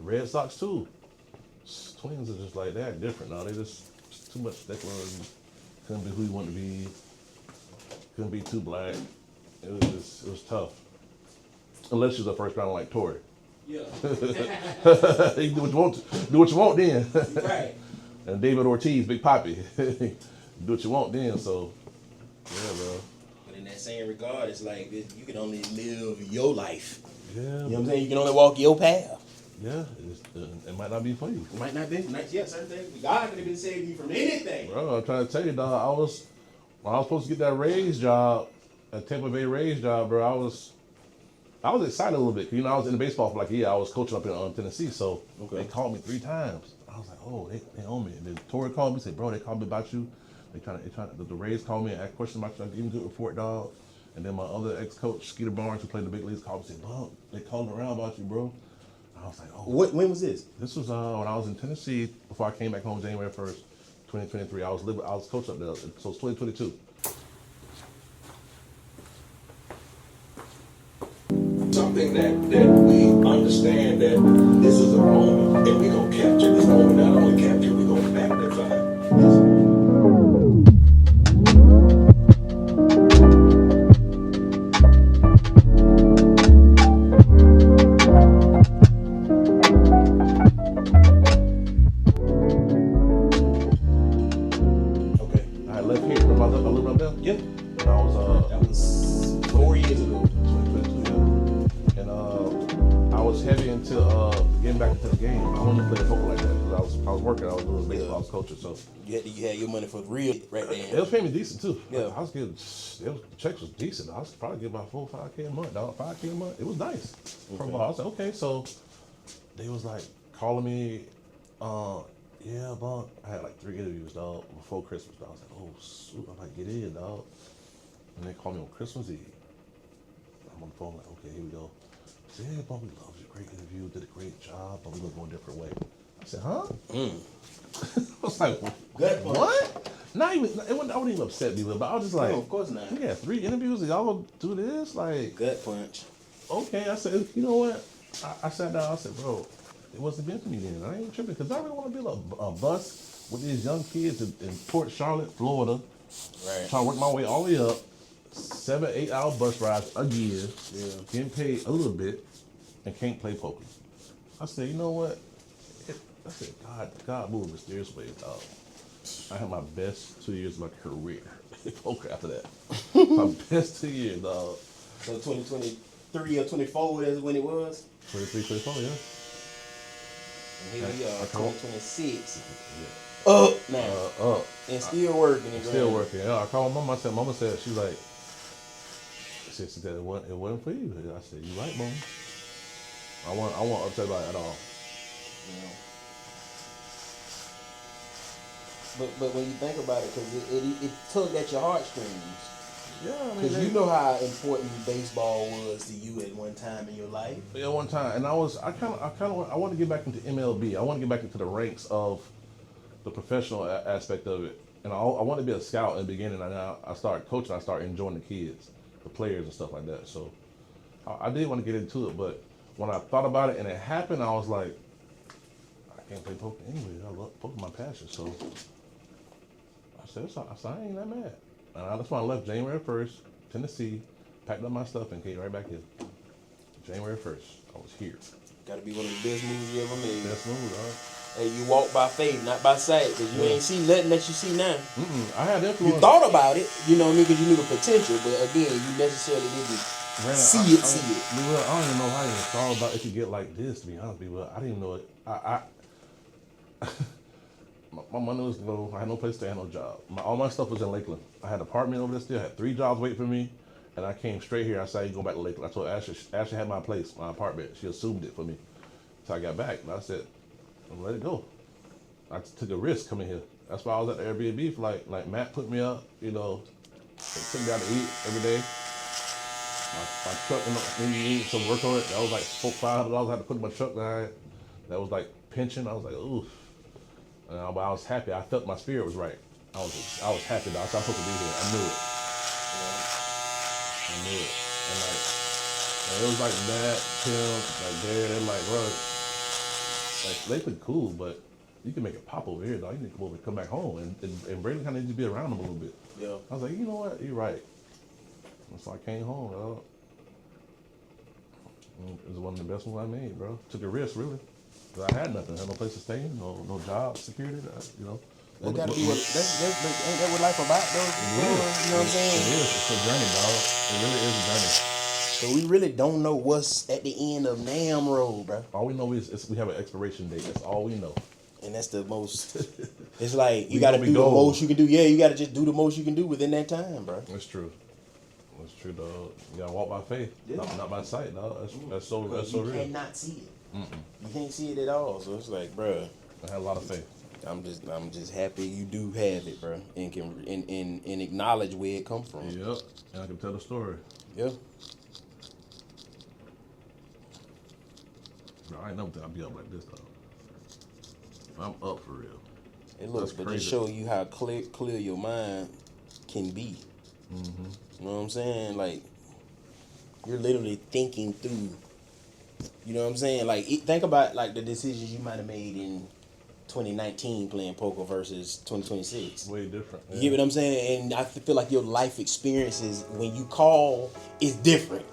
Red Sox too. Twins are just like that, different now. They just too much stickler. Couldn't be who you want to be. Couldn't be too black. It was tough. Unless you're the first round like Tory. Yeah. You do what you want. Do what you want then. Right. And David Ortiz, Big Papi. Do what you want then. So, yeah, bro. But in that same regard, it's like you can only live your life. Yeah. You know what I'm saying? You can only walk your path. Yeah. It might not be for you. It might not be. Yeah, certain things. God could have been saving you from anything. Bro, I'm trying to tell you, dog. When I was supposed to get that raise job, a Tampa Bay raise job, bro. I was excited a little bit. You know, I was in the baseball for like a year. I was coaching up in Tennessee, so they called me 3 times. I was like, oh, they own me. And then Tori called me, said, bro, they called me about you. The Rays called me and asked questions about you. I gave him a good report, dog. And then my other ex-coach, Skeeter Barnes, who played in the big leagues, called me and said, Bunk, they called around about you, bro. I was like, oh. When was this? This was when I was in Tennessee before I came back home January 1st, 2023. I was coach up there, so it's 2022. Something that we understand that this is a moment and we're going to capture this moment. Not only capture, we're going to magnify. Okay, I left here. I lived up there? Yep. And I was, That was 4 years ago. 2022, yeah. And I was heavy into getting back into the game. I wanted to play poker like that because I was working. I was doing baseball. I was coaching, so You had your money for real right they there. was paying me decent too. Yeah. I was getting the checks was decent. I was probably getting about 4 or 5K a month, dog. 5K a month. It was nice. I was like, okay, so they was like calling me. Yeah, Bunk. I had like 3 interviews, dog, before Christmas. Dog. I was like, oh, shoot, I'm like, get in, dog. And they called me on Christmas Eve. I'm on the phone like, okay, here we go. I said, yeah, Bunk, we loved you. Great interview, did a great job, but we're gonna go a different way. I said, huh? I was like, what? Not even. I wouldn't even upset me, but I was just like, No, of course not. We had 3 interviews, and y'all gonna do this? Like, Gut punch. okay. I said, you know what? I sat down. I said, bro, it wasn't meant for me then. I ain't tripping because I really want to build a bus with these young kids in Port Charlotte, Florida. Right. Trying to work my way all the way up. 7, 8 hour bus rides a year. Yeah. Getting paid a little bit, and can't play poker. I said, you know what? I said, God moved in mysterious ways, dog. I had my best 2 years of my career in poker after that. My best 2 years, dog. So 2023 or 24 is when it was? 23, 24, yeah. And here we are, 2026. Yeah. Up now. Up. And still working. And Still working. Yeah, I called Mama. I said, Mama said, she was like, she said, it wasn't for you. I said, you right, Mom. I won't upset about it at all. Yeah. But when you think about it, because it tugged at your heartstrings. Yeah, I mean, Because you know how important baseball was to you at one time in your life. Yeah, one time, and I want to get back into MLB. I want to get back into the ranks of the professional aspect of it, and I want to be a scout in the beginning. And now I started coaching. I started enjoying the kids, the players, and stuff like that. So I did want to get into it, but when I thought about it and it happened, I was like, I can't play poker anyway. I love poker, my passion. So I said, I ain't that mad. And that's why I left January 1st, Tennessee, packed up my stuff and came right back here. January 1st, I was here. Got to be one of the best moves you ever made. Best move, dog. Hey, you walk by faith, not by sight, because you ain't see nothing that you see now. I had influence. You thought about it, you know what I mean, because you knew the potential, but again, you necessarily didn't see it. I don't even know how you thought about it to get like this, to be honest with you. I didn't even know it. My money was low. I had no place to stay, I had no job. All my stuff was in Lakeland. I had an apartment over there still. I had 3 jobs waiting for me. And I came straight here. I said, you go back to Lakeland. I told Ashley had my place, my apartment. She assumed it for me. So I got back. And I said, I'm let it go. I took a risk coming here. That's why I was at the Airbnb for like Matt put me up, you know, took me out to eat every day. My truck, you need some work on it. That was like $500 I had to put in my truck behind. That was like pension. I was like, ooh. But I was happy. I felt my spirit was right. I was happy. I was supposed to be here. I knew it. I knew it. And it was like Matt, Tim, like Dad. They're like, bro, Like Lakeland cool, but you can make it pop over here, dog. You need to come over and come back home, and Brandon kind of needs to be around him a little bit. Yeah. I was like, you know what? You're right. And so I came home, dog. It was one of the best ones I made, bro. Took a risk, really. 'Cause I had nothing. I had no place to stay, no job security, you know. That gotta be what, ain't that what life about, though? You know what I'm saying? It is. It's a journey, dog. It really is a journey. So we really don't know what's at the end of Nam Road, bro. All we know is we have an expiration date. That's all we know. And that's the most. It's like you We gotta gonna do be the gold. most you can do. Yeah, you gotta just do the most you can do within that time, bro. That's true. That's true, dog. You gotta walk by faith, Yeah. not by sight, dog. That's so You real. cannot see it. You can't see it at all. So it's like, bro, I had a lot of faith. I'm just happy you do have it, bro, and can and acknowledge where it come from. Yep. And I can tell the story. Yeah. Bro, I ain't never thought I'd be up like this, dog. I'm up for real. It looks, That's but crazy. just show you how clear your mind can be. You know what I'm saying? Like, you're literally thinking through. You know what I'm saying? Like, think about like the decisions you might have made in 2019 playing poker versus 2026. Way different. You get what I'm saying? And I feel like your life experiences when you call is different.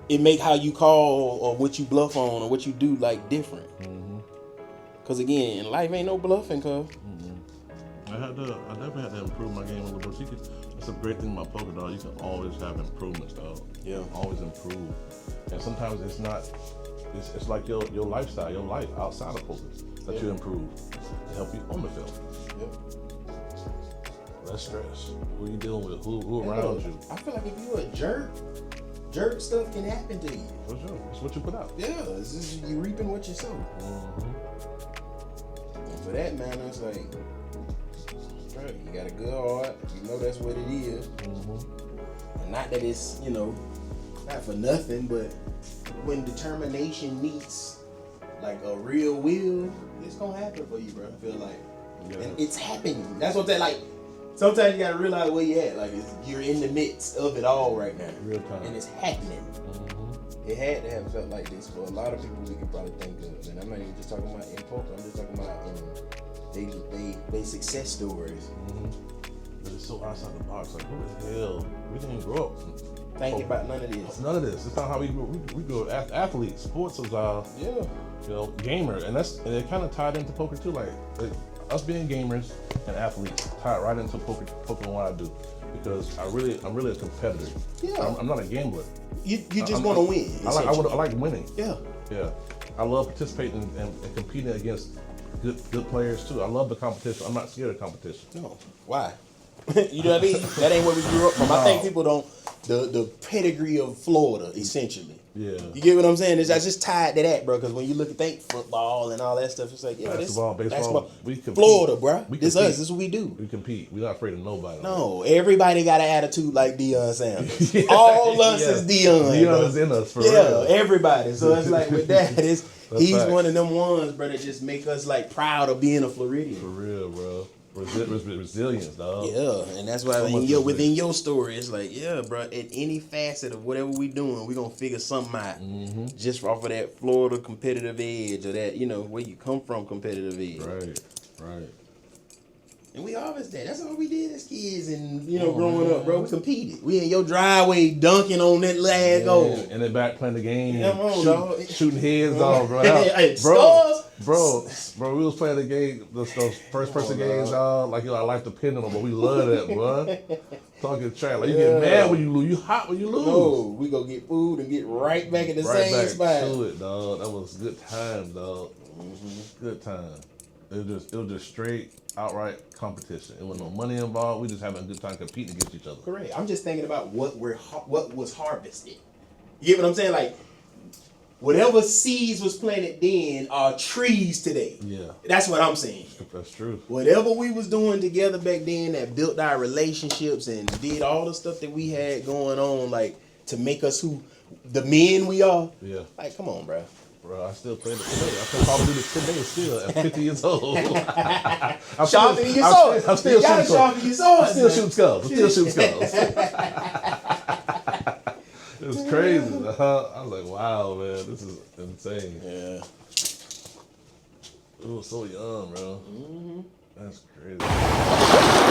It make how you call or what you bluff on or what you do like different. Cause again, life ain't no bluffing, cuz. I definitely had to improve my game a little bit. That's a great thing about poker, dog. You can always have improvements, dog. Yeah. Always improve. And sometimes it's not. It's like your lifestyle, your life outside of poker that you improve to help you on the field. Less stress. Who you dealing with? Who around you? I feel like if you're a jerk stuff can happen to you. For sure. It's what you put out. Yeah, it's just you reaping what you sow. And for that man, it's like, right, you got a good heart. You know that's what it is. And not that it's, not for nothing, but when determination meets like a real will, it's gonna happen for you, bro. I feel like, and it's happening. That's what that like. Sometimes you gotta realize where you at. Like you're in the midst of it all right now, Real time. and it's happening. It had to have felt like this for a lot of people we could probably think of. And I'm not even just talking about in poker. I'm just talking about in they success stories. But it's so outside the box. Like, who the hell? We didn't grow up Thinking about none of this. None of this. It's not how we grew. We grew up athletes. Sports was gamer, and it kind of tied into poker too. Like us being gamers and athletes tied right into poker and what I do, because I'm really a competitor. Yeah. I'm not a gambler. You just want to win. I like winning. Yeah. Yeah. I love participating and competing against good players too. I love the competition. I'm not scared of competition. No. Why? You know what I mean? That ain't where we grew up from. I think people don't the pedigree of Florida essentially. Yeah. You get what I'm saying? It's just tied to that, bro. Because when you think football and all that stuff, it's like Basketball, baseball. We compete. Florida, bro. This compete. us. This is what we do. We compete. We're not afraid of nobody. No, everybody got an attitude like Deion Sanders. All us is Deion. Deion is in us for real. Yeah, everybody. So it's like with that, he's facts. one of them ones, bro, that just make us like proud of being a Floridian. For real, bro. Resilience, dog. Yeah, and that's why within your story, it's like, yeah, bro, at any facet of whatever we doing, we gonna figure something out. Just off of that Florida competitive edge or that, where you come from competitive edge. Right. And we always that. That's all we did as kids and, growing up, bro. We competed. We in your driveway dunking on that last goal. And then back playing the game. Come on, dog. Shooting heads off, bro. Bro, we was playing the game, those first person games, dog. Like, I like to pin them, but we love that, bro. Talking trash. Like, you get mad when you lose. You hot when you lose. No, we go get food and get right back in the same spot. To it, dog. That was good time, dog. Good time. It was just straight, outright competition. It was no money involved. We just having a good time competing against each other. Correct. I'm just thinking about what was harvested. You get what I'm saying? Like, whatever seeds was planted then are trees today. Yeah. That's what I'm saying. That's true. Whatever we was doing together back then that built our relationships and did all the stuff that we had going on, like, to make us who the men we are. Yeah. Like, come on, bro. Bro, I still play it today. I play Call of Duty today still at 50 years old. Sharpening your sword. I'm still you gotta shooting sharpen your sword. I'm still shooting skulls. It was crazy. I was like, wow, man, this is insane. Yeah. It was so young, bro. Mm-hmm. That's crazy.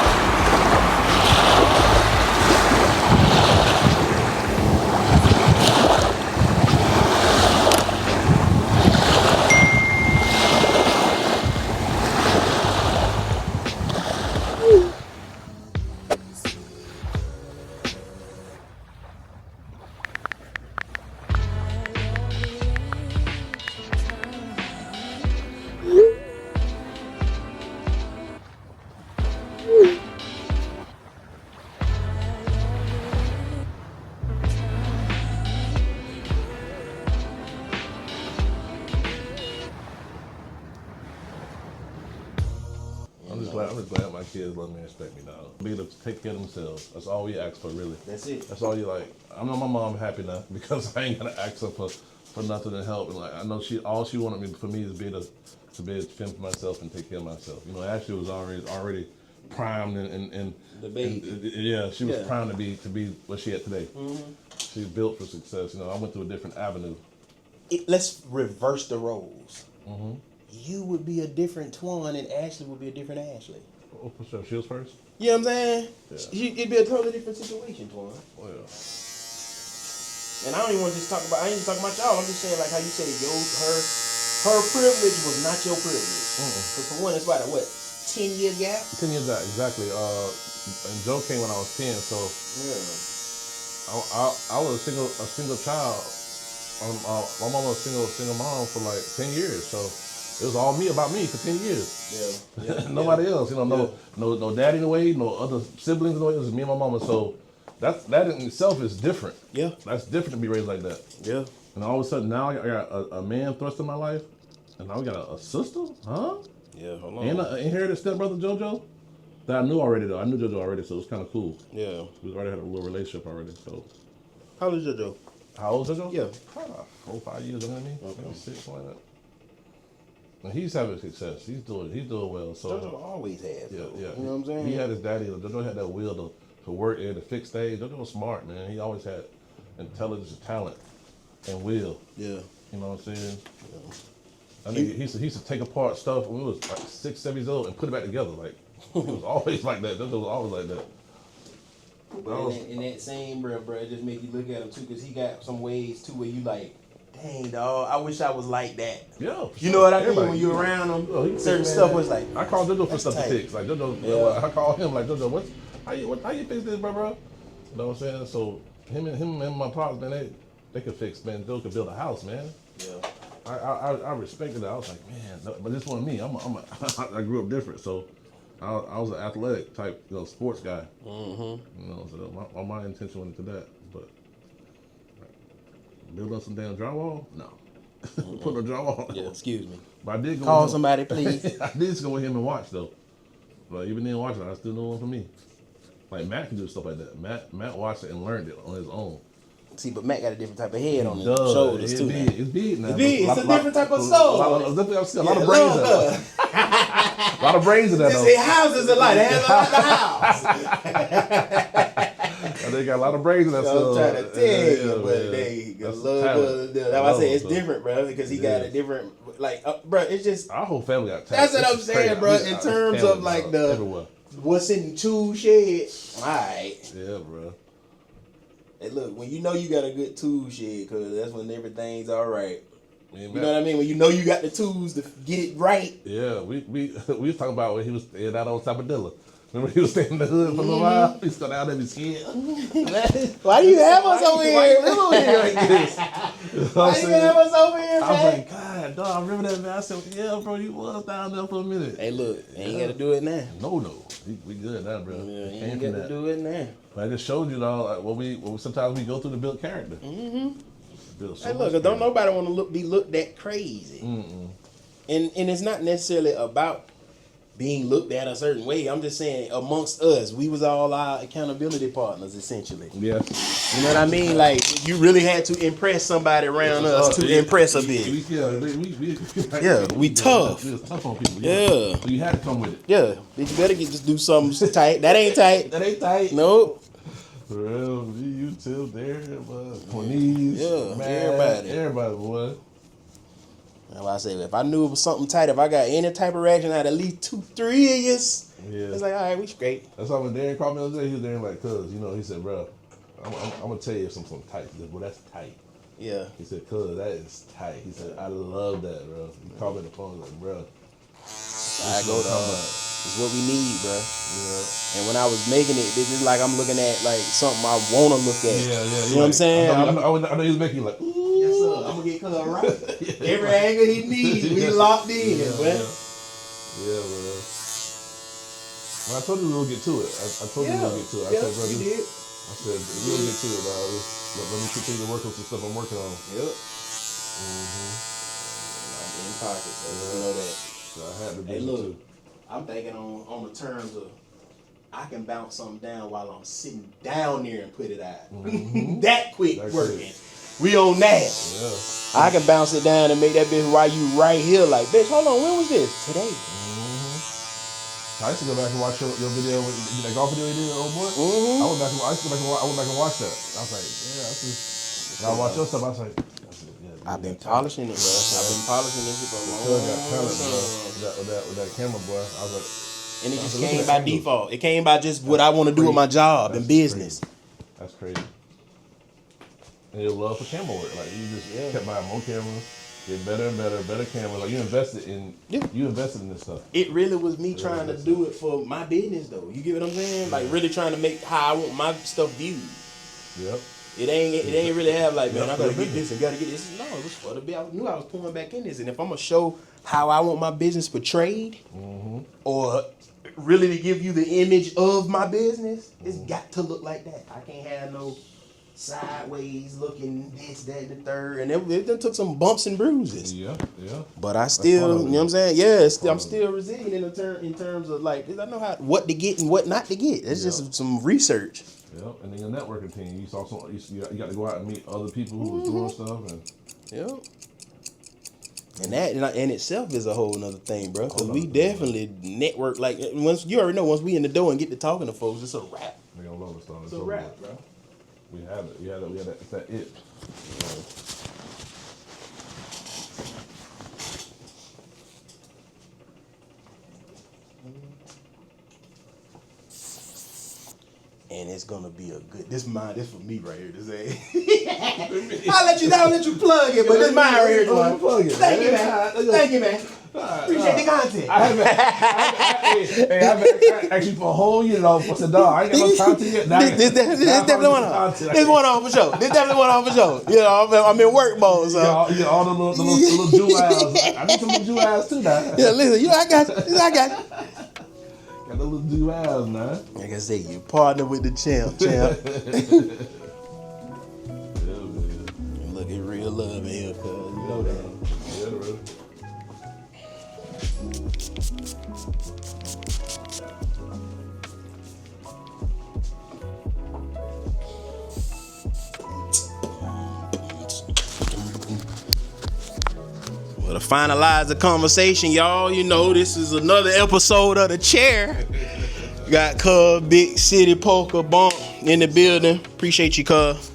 I'm just glad my kids love me and respect me now. Be able to take care of themselves. That's all we ask for, really. That's it. That's all you like. I know my mom happy now because I ain't gonna ask her for nothing to help. And like I know all she wanted me for me is to be able to fend for myself and take care of myself. You know, Ashley was already primed and The baby. yeah, she was primed to be what she had today. Mm-hmm. She's built for success. You know, I went through a different avenue. Let's reverse the roles. Mm-hmm. You would be a different Twan and Ashley would be a different Ashley. Oh, for sure. She was first. You know what I'm saying? Yeah. It'd be a totally different situation, Twan. Oh yeah. And I don't even want to just talk about. I ain't just talking about y'all. I'm just saying like how you said her privilege was not your privilege. Because for one, it's about a 10 year gap. 10 years out, exactly. And Joe came when I was 10, so Yeah. I was a single child. My mom was a single mom for like 10 years, so it was all about me for 10 years. Yeah. Nobody else, you know, no daddy in the way, no other siblings in the way. It was me and my mama. So that in itself is different. Yeah. That's different to be raised like that. Yeah. And all of a sudden now I got a man thrust in my life, and now we got a sister, huh? Yeah. Hold on. And an inherited stepbrother JoJo that I knew already though. I knew JoJo already, so it was kind of cool. Yeah. We already had a little relationship already. So How old is JoJo? how old is JoJo? Yeah. Probably 4 or 5 years younger than me. Okay. Maybe 6, something like that. And he's having success. He's doing well. So JoJo always has. yeah. You know what I'm saying? He had his daddy. JoJo had that will to work and to fix things. JoJo was smart, man. He always had intelligence, talent, and will. Yeah. You know what I'm saying? Yeah. I mean, he used to take apart stuff when we was like 6, 7 years old and put it back together. Like he was always like that. JoJo was always like that. In that same breath, bro, it just make you look at him too, because he got some ways too where you like, dang, dog, I wish I was like that. Yeah. You know what I mean? Everybody. When you're around him, Oh, he certain fix, stuff man. was like, I call JoJo for that's stuff tight. to fix. Like JoJo, Yeah. I call him like JoJo. How you fix this, bro? You know what I'm saying? So him and my pops, man, they could fix, man. Joe could build a house, man. Yeah. I respected that. I was like, man, no, but this wasn't me. I grew up different, so I was an athletic type, sports guy. Mm-hmm. You know, so my intention went into that, but build up some damn drywall, no. Put no drywall. Yeah, excuse me. But I did go Call with him. somebody, please. I did just go with him and watch though. But even then watching, I still know one for me. Like Matt can do stuff like that. Matt watched it and learned it on his own. See, but Matt got a different type of head on his Duh, shoulders it's too. big. It's big now. It's big. It's a different type of soul. A lot of brains in that. A lot of brains in that though. It houses a lot. It has a lot of house. And they got a lot of brains in that. I'm trying to tell you, but yeah. they That's love. talent. That's why I say it's Love, different, bro, because he got a different, like, bro. It's just Our whole family got talent. that's what I'm It's saying, crazy. bro. In terms of like everywhere. what's in the tool shed. All right. Yeah, bro. Hey, look, when you know you got a good tool shed, cause that's when everything's all right. Me and You Matt- know what I mean? When you know you got the tools to get it right. Yeah, we was talking about when he was in that old Sabadilla. Remember he was staying in the hood for a little while? He stood out there, he's scared. Why do you have us over Why here? you live over here like this? You know what Why I'm do you saying? have us over here, I was man? like, God, dog, I remember that, man. I said, yeah, bro, you was down there for a minute. Hey, look, ain't got to do it now. No. We good now, bro. Yeah, Came ain't from got to that. do it now. But I just showed you, dog, like, what we sometimes we go through to build character. Mm-hmm. Build so Hey, much look, 'cause don't character. nobody want to be looked at crazy. Mm-mm. And it's not necessarily about being looked at a certain way. I'm just saying, amongst us, we was all our accountability partners, essentially. Yeah. You know what I mean? Like, you really had to impress somebody around us to impress a bit. Yeah, we tough. We was tough on people. Yeah. So you had to come with it. Yeah, you better just do something tight. That ain't tight. That ain't tight. Nope. For real, you too, there, Cornelius, Yeah, man, everybody. everybody, boy. That's why I say if I knew it was something tight, if I got any type of reaction, I had at least 2-3 years. Yeah. It's like, all right, we straight. That's why when Darren called me the other day, he was there like, cuz, you know, he said, bro, I'm gonna tell you something tight. He said, well, that's tight. Yeah. He said, cuz, that is tight. He said, I love that, bro. He called me on the phone, like, bro. I go to it's what we need, bro. Yeah. And when I was making it, this is like I'm looking at like something I want to look at. Yeah. You know what I'm saying? I know he was making you like, ooh. Yes, sir. I'm gonna get color right. Every angle he needs, we locked in, man. Yeah, bro. Well, I told you we would get to it. I told you we would get to it. I said, bro, you did. I said, we'll get to it, bro. Let me continue to work on some stuff I'm working on. Yep. I'm in pocket, so you know that. So I had to do Hey, it look, too. I'm thinking on the terms of I can bounce something down while I'm sitting down there and put it out. That quick That's working. it. We on that. Yeah. I can bounce it down and make that bitch while you right here. Like, bitch, hold on, when was this? Today. I used to go back and watch your video, that golf video you did, old boy. I went back and watched that. I was like, yeah, that's just. And I watched your stuff. I was like, I've been polishing it, bro. I've been polishing this shit for a long time. With that camera, boy. I was like, and it just came by default. It came by just what I want to do with my job and business. Crazy. That's crazy. And your love for camera work, like you just kept buying more cameras, get better and better cameras. Like you invested in this stuff. It really was me trying to do it for my business, though. You get what I'm saying? Like really trying to make how I want my stuff viewed. Yep. It ain't really have like, man, I gotta get this and gotta get this. No, it was for the bit. I knew I was pulling back in this, and if I'm gonna show how I want my business portrayed, or really to give you the image of my business, it's got to look like that. I can't have no sideways looking this, that, and the third, and it took some bumps and bruises. Yeah. But I still, you know what I'm saying? Yeah, I'm still resilient in terms of like, I know what to get and what not to get. It's just some research. Yep, and then your networking team. You saw you got to go out and meet other people who was doing stuff, and and that in itself is a whole nother thing, bro. Cause we definitely network. Like once you already know, once we in the door and get to talking to folks, it's a wrap. They gonna love us, though. It's a wrap, bro. We had it. We had that. It's that it. And it's gonna be a good. This for me right here. This I'll let you plug it, but this mine right here. Plug it. Thank you, man. Thank you, man. Appreciate the content. I haven't actually for a whole year though. I said, dog, I ain't got no content yet. This definitely one off. This one off for sure. This definitely one off for sure. You know, I'm in work mode, so. Yeah, all the little jewels. I need some little jewels too now. Yeah, listen, you know, I got you. Got the little jewels now. Like I say, you partner with the champ. Look at real love in here, cuz you know that. Yeah, really. Well, to finalize the conversation, y'all, you know, this is another episode of The Chair. Got Cuz, Big City Poker, Bunk in the building. Appreciate you, Cuz.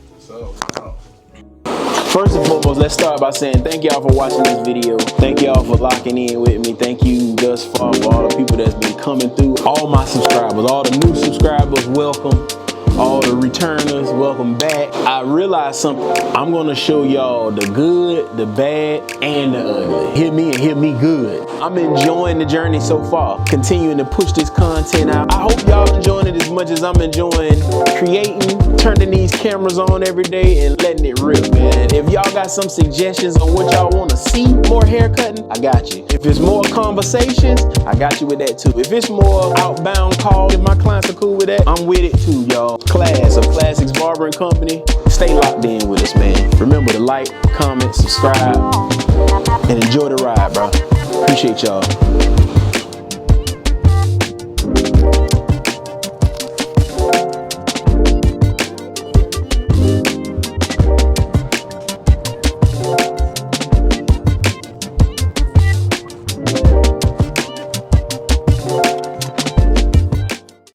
First and foremost, let's start by saying thank y'all for watching this video. Thank y'all for locking in with me. Thank you thus far for all the people that's been coming through. All my subscribers, all the new subscribers, welcome. All the returners, welcome back. I realized something. I'm gonna show y'all the good, the bad, and the ugly. Hear me and hear me good. I'm enjoying the journey so far. Continuing to push this content out. I hope y'all enjoying it as much as I'm enjoying creating, turning these cameras on every day and letting it rip, man. If y'all got some suggestions on what y'all wanna see, more haircutting, I got you. If it's more conversations, I got you with that too. If it's more outbound calls, if my clients are cool with that, I'm with it too, y'all. Class of Klassix Barbering Company. Stay locked in with us, man. Remember to like, comment, subscribe, and enjoy the ride, bro. Appreciate y'all.